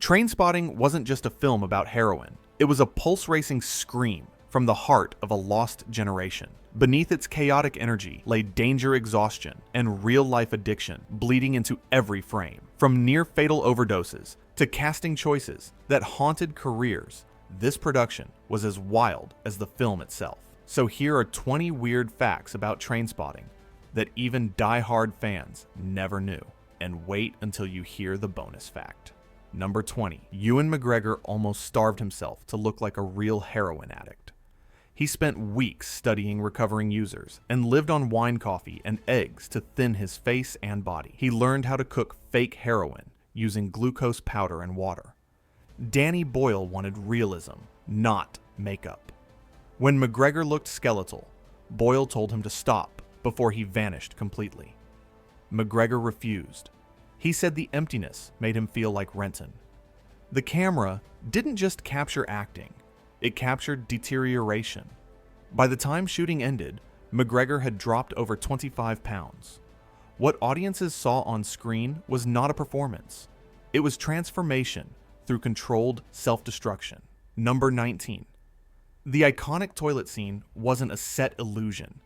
Trainspotting wasn't just a film about heroin. It was a pulse-racing scream from the heart of a lost generation. Beneath its chaotic energy lay danger, exhaustion, and real-life addiction bleeding into every frame. From near-fatal overdoses to casting choices that haunted careers, this production was as wild as the film itself. So here are 20 weird facts about Trainspotting that even die-hard fans never knew. And wait until you hear the bonus fact. Number 20. Ewan McGregor almost starved himself to look like a real heroin addict. He spent weeks studying recovering users and lived on wine coffee and eggs to thin his face and body. He learned how to cook fake heroin using glucose powder and water. Danny Boyle wanted realism, not makeup. When McGregor looked skeletal, Boyle told him to stop before he vanished completely. McGregor refused. He said the emptiness made him feel like Renton. The camera didn't just capture acting, it captured deterioration. By the time shooting ended, McGregor had dropped over 25 pounds. What audiences saw on screen was not a performance. It was transformation through controlled self-destruction. Number 19. The iconic toilet scene wasn't a set illusion.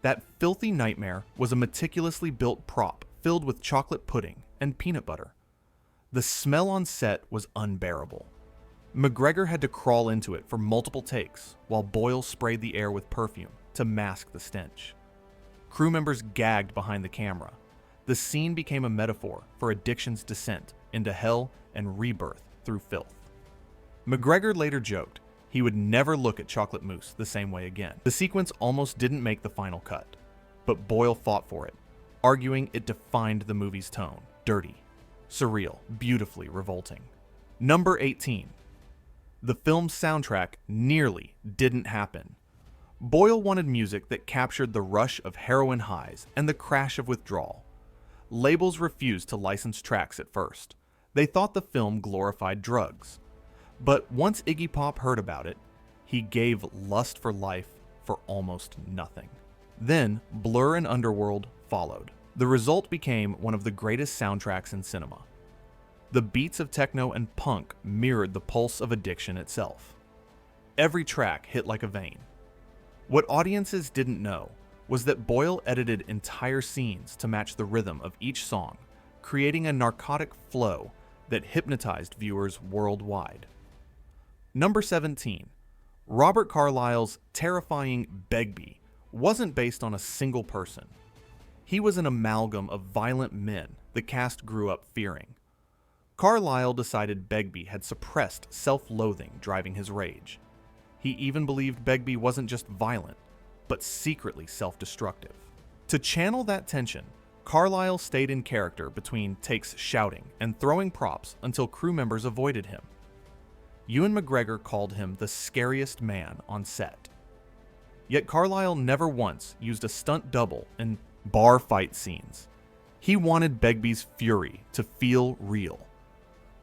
That filthy nightmare was a meticulously built prop filled with chocolate pudding and peanut butter. The smell on set was unbearable. McGregor had to crawl into it for multiple takes while Boyle sprayed the air with perfume to mask the stench. Crew members gagged behind the camera. The scene became a metaphor for addiction's descent into hell and rebirth through filth. McGregor later joked he would never look at chocolate mousse the same way again. The sequence almost didn't make the final cut, but Boyle fought for it, arguing it defined the movie's tone. Dirty, surreal, beautifully revolting. Number 18. The film's soundtrack nearly didn't happen. Boyle wanted music that captured the rush of heroin highs and the crash of withdrawal. Labels refused to license tracks at first. They thought the film glorified drugs. But once Iggy Pop heard about it, he gave Lust for Life for almost nothing. Then Blur and Underworld followed. The result became one of the greatest soundtracks in cinema. The beats of techno and punk mirrored the pulse of addiction itself. Every track hit like a vein. What audiences didn't know was that Boyle edited entire scenes to match the rhythm of each song, creating a narcotic flow that hypnotized viewers worldwide. Number 17. Robert Carlyle's terrifying Begbie wasn't based on a single person. He was an amalgam of violent men the cast grew up fearing. Carlyle decided Begbie had suppressed self-loathing driving his rage. He even believed Begbie wasn't just violent, but secretly self-destructive. To channel that tension, Carlyle stayed in character between takes shouting and throwing props until crew members avoided him. Ewan McGregor called him the scariest man on set. Yet Carlyle never once used a stunt double in bar fight scenes. He wanted Begbie's fury to feel real.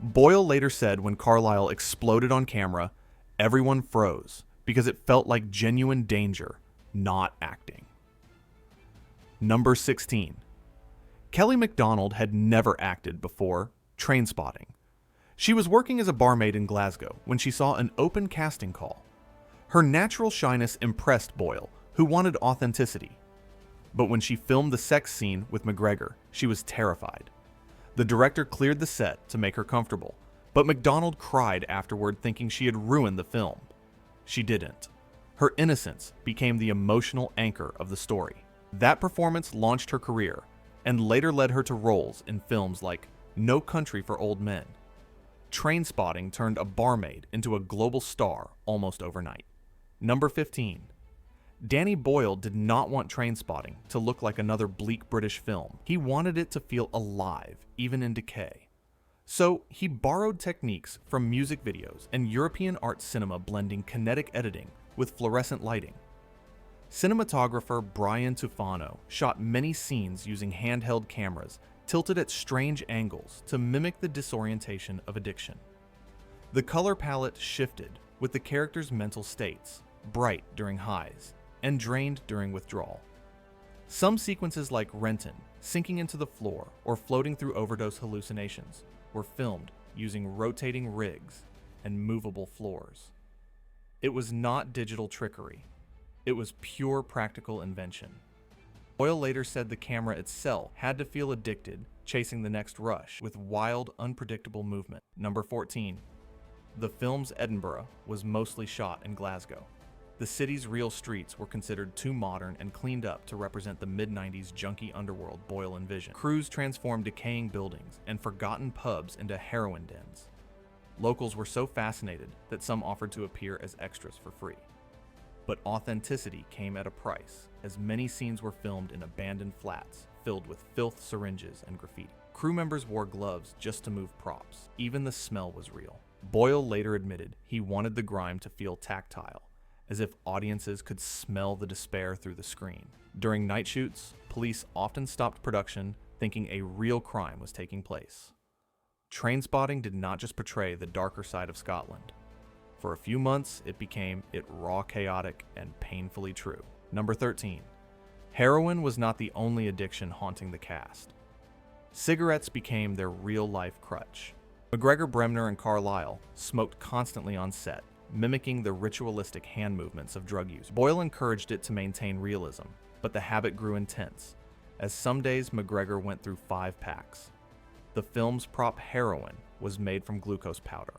Boyle later said when Carlyle exploded on camera, everyone froze because it felt like genuine danger, not acting. Number 16. Kelly MacDonald had never acted before Trainspotting. She was working as a barmaid in Glasgow when she saw an open casting call. Her natural shyness impressed Boyle, who wanted authenticity. But when she filmed the sex scene with McGregor, she was terrified. The director cleared the set to make her comfortable, but MacDonald cried afterward thinking she had ruined the film. She didn't. Her innocence became the emotional anchor of the story. That performance launched her career, and later led her to roles in films like No Country for Old Men. Trainspotting turned a barmaid into a global star almost overnight. Number 15. Danny Boyle did not want Trainspotting to look like another bleak British film. He wanted it to feel alive, even in decay. So he borrowed techniques from music videos and European art cinema, blending kinetic editing with fluorescent lighting. Cinematographer Brian Tufano shot many scenes using handheld cameras tilted at strange angles to mimic the disorientation of addiction. The color palette shifted with the characters' mental states, bright during highs and drained during withdrawal. Some sequences like Renton sinking into the floor or floating through overdose hallucinations were filmed using rotating rigs and movable floors. It was not digital trickery. It was pure practical invention. Boyle later said the camera itself had to feel addicted, chasing the next rush with wild, unpredictable movement. Number 14. The film's Edinburgh was mostly shot in Glasgow. The city's real streets were considered too modern and cleaned up to represent the mid-90s junky underworld Boyle envisioned. Crews transformed decaying buildings and forgotten pubs into heroin dens. Locals were so fascinated that some offered to appear as extras for free. But authenticity came at a price, as many scenes were filmed in abandoned flats filled with filth, syringes, and graffiti. Crew members wore gloves just to move props. Even the smell was real. Boyle later admitted he wanted the grime to feel tactile, as if audiences could smell the despair through the screen. During night shoots, police often stopped production thinking a real crime was taking place. Trainspotting did not just portray the darker side of Scotland. For a few months, it became raw, chaotic, and painfully true. Number 13. Heroin was not the only addiction haunting the cast. Cigarettes became their real-life crutch. McGregor, Bremner, and Carlyle smoked constantly on set, mimicking the ritualistic hand movements of drug use. Boyle encouraged it to maintain realism, but the habit grew intense, as some days McGregor went through 5 packs. The film's prop heroin was made from glucose powder.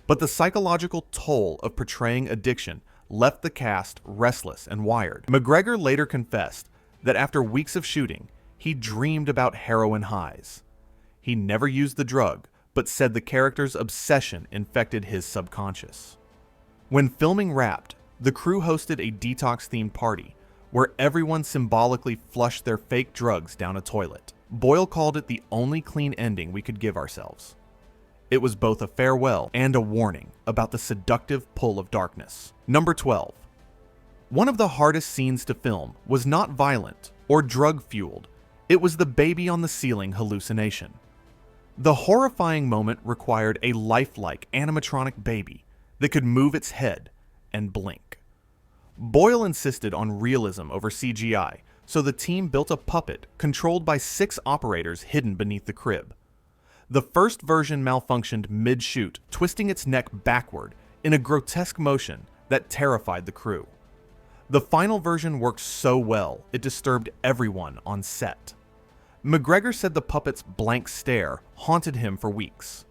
But the psychological toll of portraying addiction left the cast restless and wired. McGregor later confessed that after weeks of shooting, he dreamed about heroin highs. He never used the drug, but said the character's obsession infected his subconscious. When filming wrapped, the crew hosted a detox-themed party where everyone symbolically flushed their fake drugs down a toilet. Boyle called it the only clean ending we could give ourselves. It was both a farewell and a warning about the seductive pull of darkness. Number 12. One of the hardest scenes to film was not violent or drug-fueled. It was the baby on the ceiling hallucination. The horrifying moment required a lifelike animatronic baby that could move its head and blink. Boyle insisted on realism over CGI, so the team built a puppet controlled by 6 operators hidden beneath the crib. The first version malfunctioned mid-shoot, twisting its neck backward in a grotesque motion that terrified the crew. The final version worked so well, it disturbed everyone on set. McGregor said the puppet's blank stare haunted him for weeks.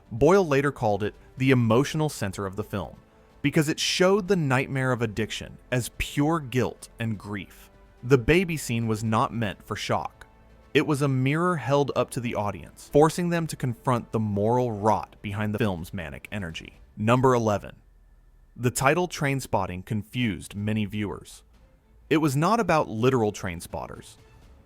Boyle later called it the emotional center of the film, because it showed the nightmare of addiction as pure guilt and grief. The baby scene was not meant for shock. It was a mirror held up to the audience, forcing them to confront the moral rot behind the film's manic energy. Number 11. The title Trainspotting confused many viewers. It was not about literal train spotters,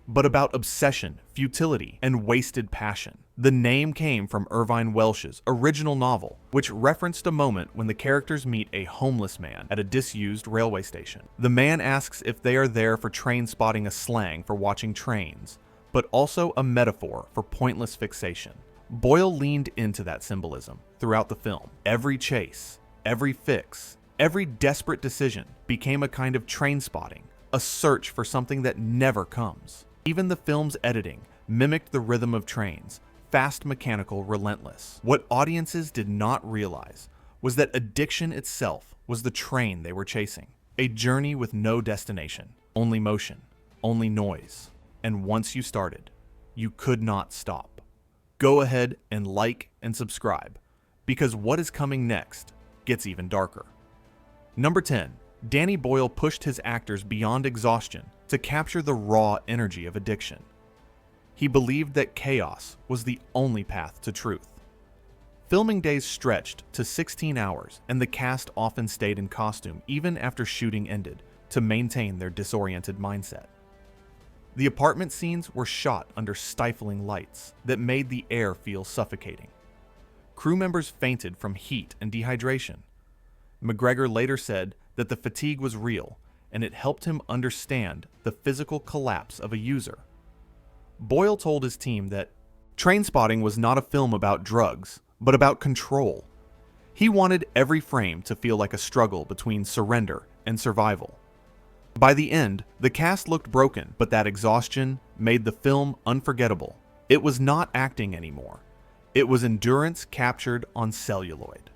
but about obsession, futility, and wasted passion. The name came from Irvine Welsh's original novel, which referenced a moment when the characters meet a homeless man at a disused railway station. The man asks if they are there for train spotting, a slang for watching trains, but also a metaphor for pointless fixation. Boyle leaned into that symbolism throughout the film. Every chase, every fix, every desperate decision became a kind of train spotting, a search for something that never comes. Even the film's editing mimicked the rhythm of trains, fast, mechanical, relentless. What audiences did not realize was that addiction itself was the train they were chasing. A journey with no destination, only motion, only noise. And once you started, you could not stop. Go ahead and like and subscribe, because what is coming next gets even darker. Number 10. Danny Boyle pushed his actors beyond exhaustion to capture the raw energy of addiction. He believed that chaos was the only path to truth. Filming days stretched to 16 hours, and the cast often stayed in costume even after shooting ended to maintain their disoriented mindset. The apartment scenes were shot under stifling lights that made the air feel suffocating. Crew members fainted from heat and dehydration. McGregor later said that the fatigue was real, and it helped him understand the physical collapse of a user. Boyle told his team that Trainspotting was not a film about drugs, but about control. He wanted every frame to feel like a struggle between surrender and survival. By the end, the cast looked broken, but that exhaustion made the film unforgettable. It was not acting anymore. It was endurance captured on celluloid.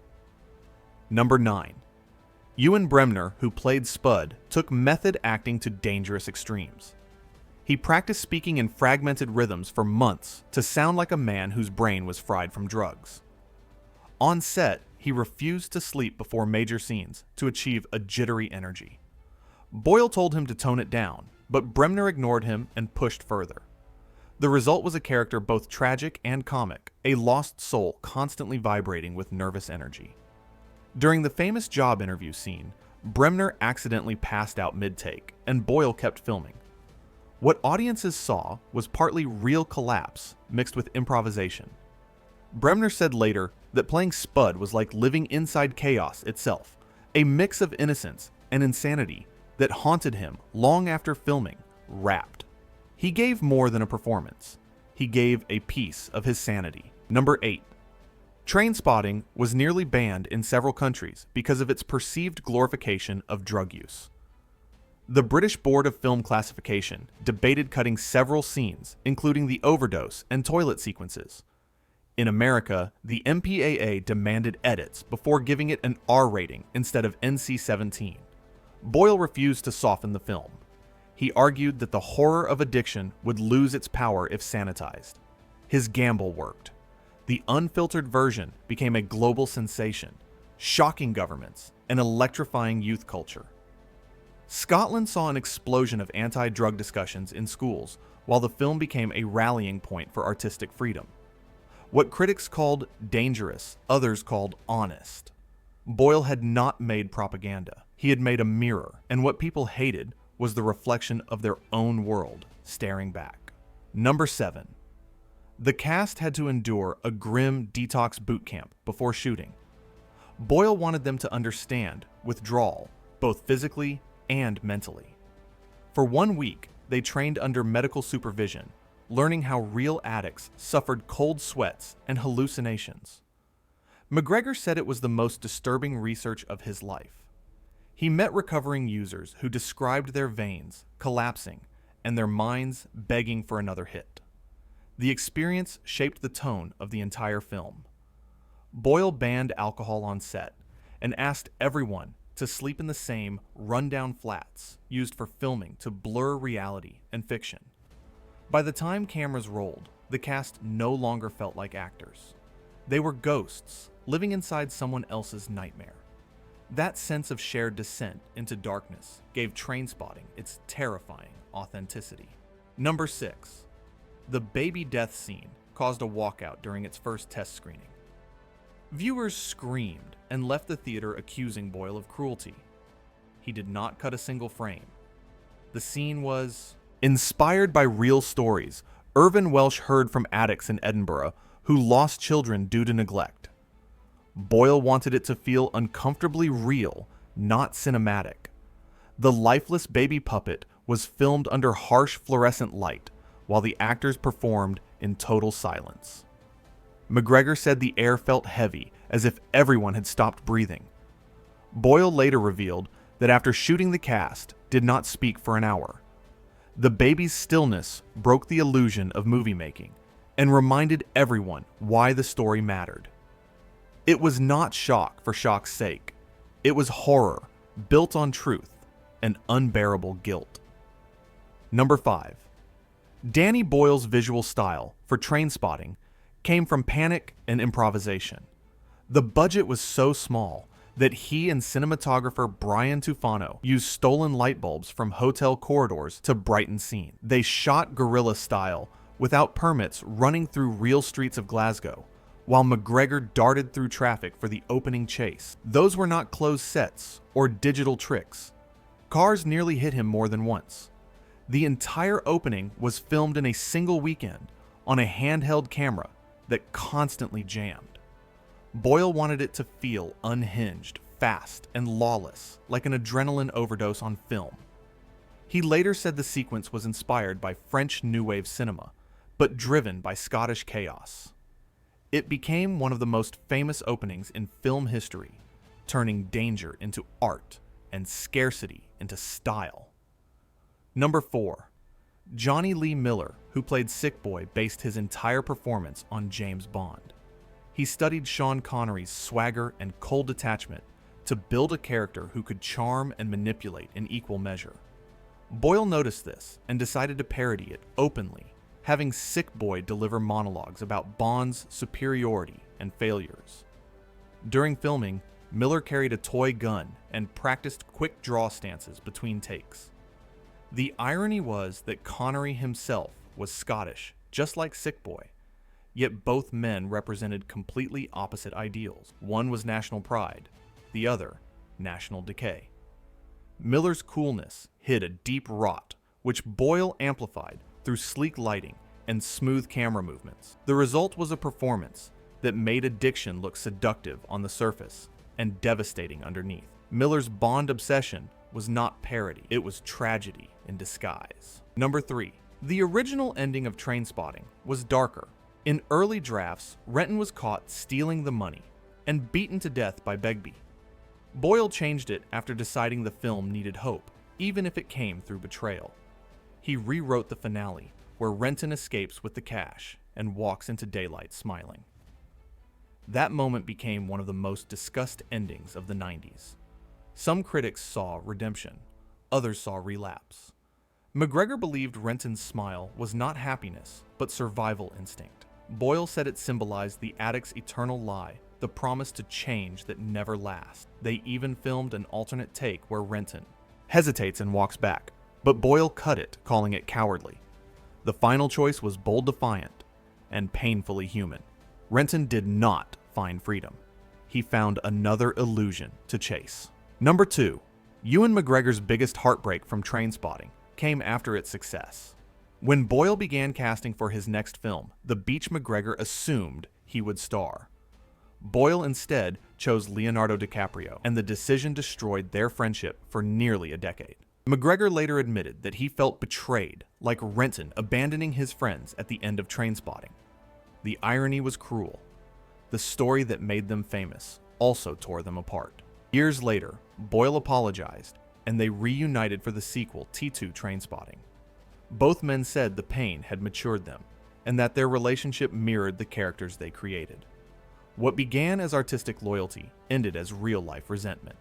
Number 9. Ewan Bremner, who played Spud, took method acting to dangerous extremes. He practiced speaking in fragmented rhythms for months to sound like a man whose brain was fried from drugs. On set, he refused to sleep before major scenes to achieve a jittery energy. Boyle told him to tone it down, but Bremner ignored him and pushed further. The result was a character both tragic and comic, a lost soul constantly vibrating with nervous energy. During the famous job interview scene, Bremner accidentally passed out mid-take, and Boyle kept filming. What audiences saw was partly real collapse mixed with improvisation. Bremner said later that playing Spud was like living inside chaos itself, a mix of innocence and insanity that haunted him long after filming wrapped. He gave more than a performance. He gave a piece of his sanity. Number 8. Trainspotting was nearly banned in several countries because of its perceived glorification of drug use. The British Board of Film Classification debated cutting several scenes, including the overdose and toilet sequences. In America, the MPAA demanded edits before giving it an R rating instead of NC-17. Boyle refused to soften the film. He argued that the horror of addiction would lose its power if sanitized. His gamble worked. The unfiltered version became a global sensation, shocking governments and electrifying youth culture. Scotland saw an explosion of anti-drug discussions in schools, while the film became a rallying point for artistic freedom. What critics called dangerous, others called honest. Boyle had not made propaganda. He had made a mirror, and what people hated was the reflection of their own world staring back. Number 7. The cast had to endure a grim detox boot camp before shooting. Boyle wanted them to understand withdrawal, both physically and mentally. For 1 week, they trained under medical supervision, learning how real addicts suffered cold sweats and hallucinations. McGregor said it was the most disturbing research of his life. He met recovering users who described their veins collapsing and their minds begging for another hit. The experience shaped the tone of the entire film. Boyle banned alcohol on set and asked everyone to sleep in the same rundown flats used for filming to blur reality and fiction. By the time cameras rolled, the cast no longer felt like actors. They were ghosts living inside someone else's nightmare. That sense of shared descent into darkness gave Trainspotting its terrifying authenticity. Number 6. The baby death scene caused a walkout during its first test screening. Viewers screamed and left the theater accusing Boyle of cruelty. He did not cut a single frame. The scene was inspired by real stories Irvin Welsh heard from addicts in Edinburgh who lost children due to neglect. Boyle wanted it to feel uncomfortably real, not cinematic. The lifeless baby puppet was filmed under harsh fluorescent light, while the actors performed in total silence. McGregor said the air felt heavy, as if everyone had stopped breathing. Boyle later revealed that after shooting the cast, did not speak for an hour. The baby's stillness broke the illusion of movie making and reminded everyone why the story mattered. It was not shock for shock's sake. It was horror, built on truth, and unbearable guilt. Number 5. Danny Boyle's visual style for Trainspotting came from panic and improvisation. The budget was so small that he and cinematographer Brian Tufano used stolen light bulbs from hotel corridors to brighten scenes. They shot guerrilla style without permits running through real streets of Glasgow, while McGregor darted through traffic for the opening chase. Those were not closed sets or digital tricks. Cars nearly hit him more than once. The entire opening was filmed in a single weekend on a handheld camera that constantly jammed. Boyle wanted it to feel unhinged, fast, and lawless, like an adrenaline overdose on film. He later said the sequence was inspired by French New Wave cinema, but driven by Scottish chaos. It became one of the most famous openings in film history, turning danger into art and scarcity into style. Number 4. Johnny Lee Miller, who played Sick Boy, based his entire performance on James Bond. He studied Sean Connery's swagger and cold detachment to build a character who could charm and manipulate in equal measure. Boyle noticed this and decided to parody it openly, having Sick Boy deliver monologues about Bond's superiority and failures. During filming, Miller carried a toy gun and practiced quick draw stances between takes. The irony was that Connery himself was Scottish, just like Sick Boy, yet both men represented completely opposite ideals. One was national pride, the other, national decay. Miller's coolness hid a deep rot, which Boyle amplified through sleek lighting and smooth camera movements. The result was a performance that made addiction look seductive on the surface and devastating underneath. Miller's Bond obsession was not parody, it was tragedy in disguise. Number 3. The original ending of Trainspotting was darker. In early drafts, Renton was caught stealing the money and beaten to death by Begbie. Boyle changed it after deciding the film needed hope, even if it came through betrayal. He rewrote the finale, where Renton escapes with the cash and walks into daylight smiling. That moment became one of the most discussed endings of the 90s. Some critics saw redemption, others saw relapse. McGregor believed Renton's smile was not happiness, but survival instinct. Boyle said it symbolized the addict's eternal lie, the promise to change that never lasts. They even filmed an alternate take where Renton hesitates and walks back, but Boyle cut it, calling it cowardly. The final choice was bold, defiant, and painfully human. Renton did not find freedom. He found another illusion to chase. Number 2. Ewan McGregor's biggest heartbreak from Trainspotting came after its success. When Boyle began casting for his next film, the Beach McGregor assumed he would star. Boyle instead chose Leonardo DiCaprio, and the decision destroyed their friendship for nearly a decade. McGregor later admitted that he felt betrayed, like Renton abandoning his friends at the end of Trainspotting. The irony was cruel. The story that made them famous also tore them apart. Years later, Boyle apologized, and they reunited for the sequel T2 Trainspotting. Both men said the pain had matured them, and that their relationship mirrored the characters they created. What began as artistic loyalty ended as real-life resentment.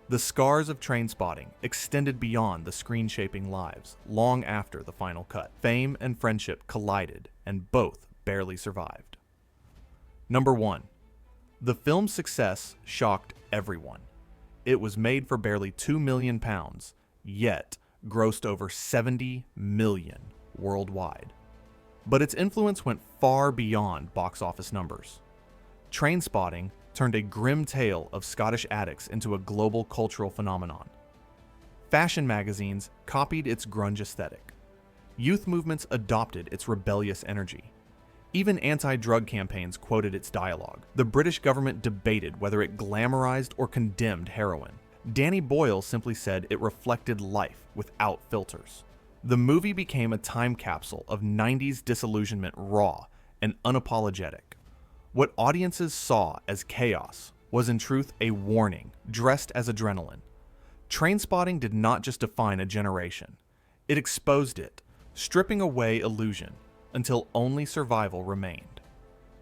The scars of Trainspotting extended beyond the screen-shaping lives long after the final cut. Fame and friendship collided, and both barely survived. Number 1. The film's success shocked everyone. It was made for barely £2 million, yet grossed over $70 million worldwide. But its influence went far beyond box office numbers. Trainspotting turned a grim tale of Scottish addicts into a global cultural phenomenon. Fashion magazines copied its grunge aesthetic. Youth movements adopted its rebellious energy. Even anti-drug campaigns quoted its dialogue. The British government debated whether it glamorized or condemned heroin. Danny Boyle simply said it reflected life without filters. The movie became a time capsule of 90s disillusionment, raw and unapologetic. What audiences saw as chaos was in truth a warning dressed as adrenaline. Trainspotting did not just define a generation. It exposed it, stripping away illusion until only survival remained.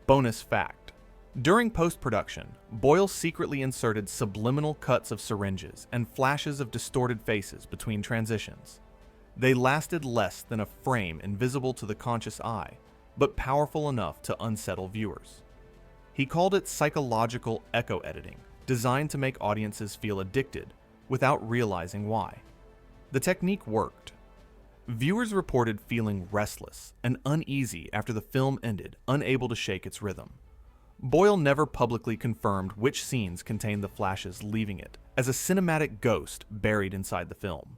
Bonus fact: during post-production, Boyle secretly inserted subliminal cuts of syringes and flashes of distorted faces between transitions. They lasted less than a frame, invisible to the conscious eye, but powerful enough to unsettle viewers. He called it psychological echo editing, designed to make audiences feel addicted without realizing why. The technique worked. Viewers reported feeling restless and uneasy after the film ended, unable to shake its rhythm. Boyle never publicly confirmed which scenes contained the flashes, leaving it as a cinematic ghost buried inside the film.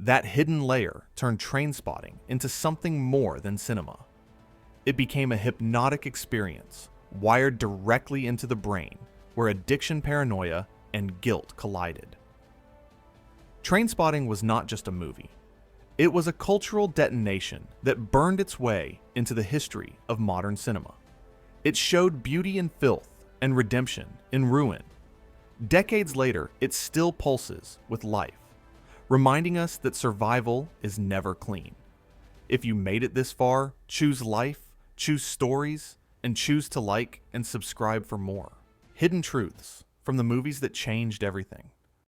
That hidden layer turned Trainspotting into something more than cinema. It became a hypnotic experience, wired directly into the brain, where addiction, paranoia, and guilt collided. Trainspotting was not just a movie. It was a cultural detonation that burned its way into the history of modern cinema. It showed beauty in filth and redemption in ruin. Decades later, it still pulses with life, reminding us that survival is never clean. If you made it this far, choose life, choose stories, and choose to like and subscribe for more. Hidden Truths, from the movies that changed everything.